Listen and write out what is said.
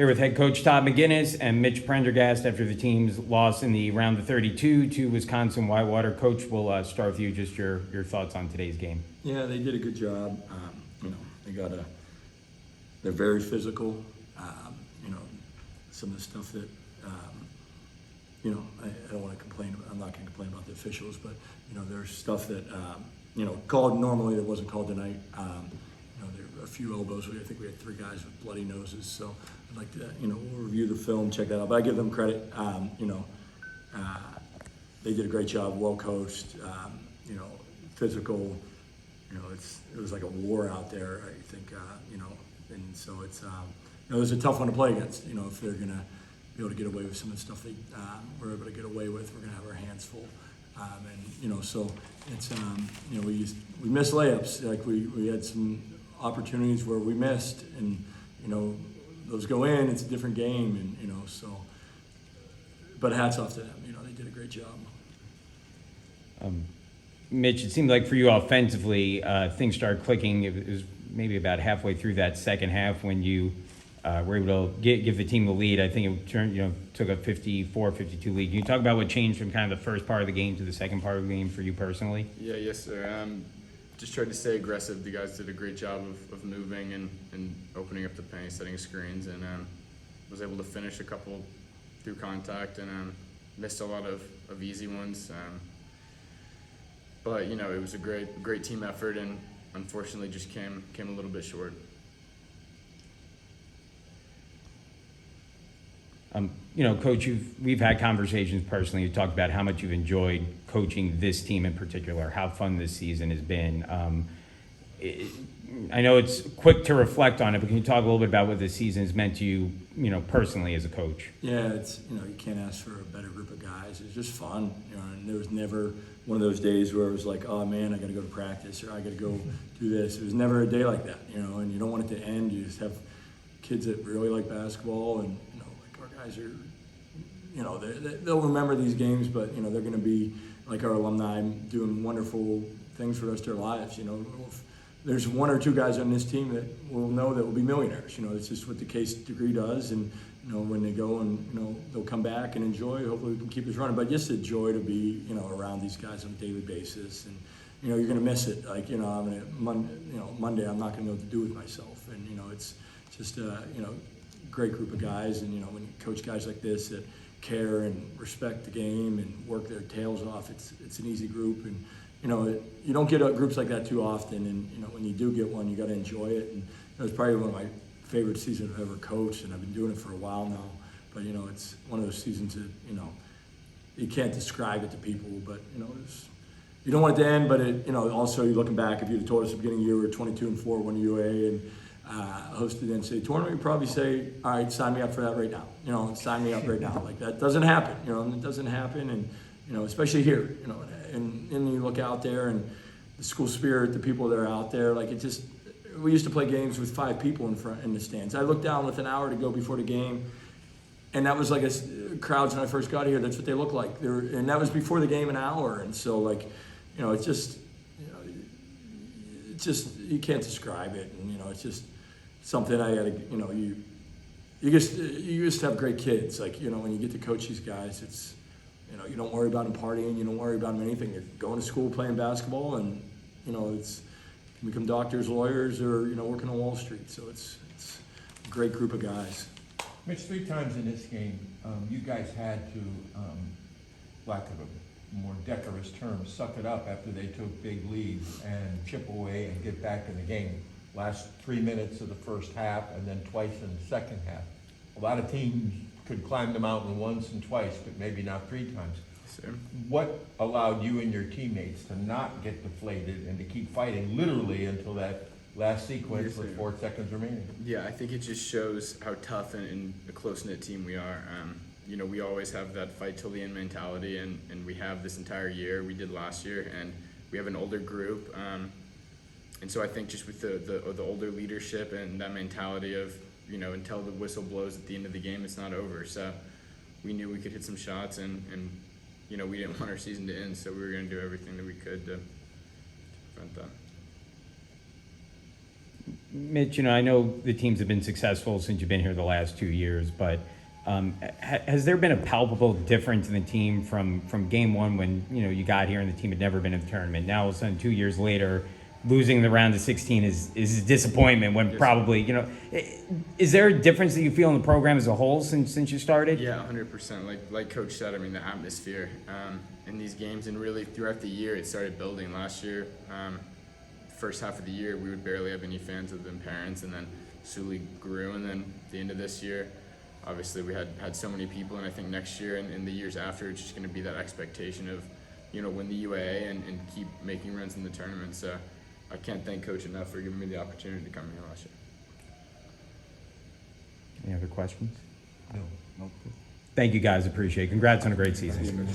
Here with head coach Todd McGuinness and Mitch Prendergast after the team's loss in the round of 32 to Wisconsin Whitewater. Coach, we'll start with you. Just your thoughts on today's game. Yeah, they did a good job. They're very physical. Some of the stuff that I don't want to complain about. I'm not going to complain about the officials, but there's stuff that called normally that wasn't called tonight. There were a few elbows. I think we had 3 guys with bloody noses. So I'd like to, we'll review the film, check that out. But I give them credit. They did a great job, well coached. Physical. It was like a war out there. I think, and so it's it was a tough one to play against. If they're gonna be able to get away with some of the stuff they were able to get away with, we're gonna have our hands full. So it's we missed layups. Like we had some opportunities where we missed, and those go in. It's a different game, and so. But hats off to them. They did a great job. Mitch, it seemed like for you offensively, things started clicking. It was maybe about halfway through that second half when you were able to give the team the lead. I think it turned, took a 54-52 lead. Can you talk about what changed from kind of the first part of the game to the second part of the game for you personally? Yeah, yes, sir. Just tried to stay aggressive. The guys did a great job of moving and opening up the paint, setting screens, and was able to finish a couple through contact and missed a lot of easy ones. But it was a great team effort, and unfortunately just came a little bit short. Coach, we've had conversations personally. You talked about how much you've enjoyed coaching this team in particular, how fun this season has been. I know it's quick to reflect on it, but can you talk a little bit about what this season has meant to you, personally as a coach? Yeah, it's you can't ask for a better group of guys. It's just fun, and there was never one of those days where it was like, oh man, I got to go to practice or I got to go do this. It was never a day like that, and you don't want it to end. You just have kids that really like basketball, and like our guys are, they'll remember these games, but they're going to be like our alumni doing wonderful things for the rest of their lives. If there's 1 or 2 guys on this team that will know that will be millionaires. It's just what the case degree does, and when they go and they'll come back and enjoy. Hopefully we can keep this running, but just a joy to be around these guys on a daily basis, and you're gonna miss it. Like Monday I'm not gonna know what to do with myself, and it's just great group of guys, and when you coach guys like this that care and respect the game and work their tails off, it's an easy group, and you don't get groups like that too often, and when you do get one, you got to enjoy it. And it was probably one of my favorite seasons I've ever coached, and I've been doing it for a while now. But it's one of those seasons that you can't describe it to people, but you don't want it to end. But also you're looking back, if you'd have told us at the beginning of the year we were 22-4, won UA, and hosted the NCAA tournament, you'd probably say, all right, sign me up for that right now. Sign me up right now. Like that doesn't happen. It doesn't happen, and especially here. And you look out there and the school spirit, the people that are out there, like we used to play games with 5 people in the stands. I looked down with an hour to go before the game, and that was like crowds when I first got here. That's what they look like. And that was before the game an hour. And so it's just, you can't describe it. And it's just something I had to, you just have great kids. Like when you get to coach these guys, it's. You don't worry about them partying. You don't worry about them anything. They're going to school, playing basketball, and it's become doctors, lawyers, or working on Wall Street. So it's a great group of guys. Mitch, 3 times in this game, you guys had to, lack of a more decorous term, suck it up after they took big leads and chip away and get back in the game. Last 3 minutes of the first half, and then twice in the second half. A lot of teams could climb the mountain once and twice, but maybe not 3 times. Sure. What allowed you and your teammates to not get deflated and to keep fighting literally until that last sequence with 4 seconds remaining? Yeah, I think it just shows how tough and a close-knit team we are. We always have that fight till the end mentality, and we have this entire year. We did last year, and we have an older group. And so I think just with the older leadership and that mentality of until the whistle blows at the end of the game, it's not over. So we knew we could hit some shots, and we didn't want our season to end, so we were going to do everything that we could to prevent that. Mitch, you know, I know the teams have been successful since you've been here the last 2 years, but has there been a palpable difference in the team from game one when, you know, you got here and the team had never been in the tournament? Now all of a sudden 2 years later, losing the round of 16 is a disappointment when probably, you know, is there a difference that you feel in the program as a whole since you started? Yeah, 100%. Like Coach said, I mean, the atmosphere in these games and really throughout the year, it started building. Last year, first half of the year, we would barely have any fans other than parents, and then slowly grew. And then at the end of this year, obviously we had so many people, and I think next year and the years after, it's just going to be that expectation of, you know, win the UAA and keep making runs in the tournament. So I can't thank Coach enough for giving me the opportunity to come here last year. Any other questions? No. Thank you guys, appreciate it. Congrats on a great season.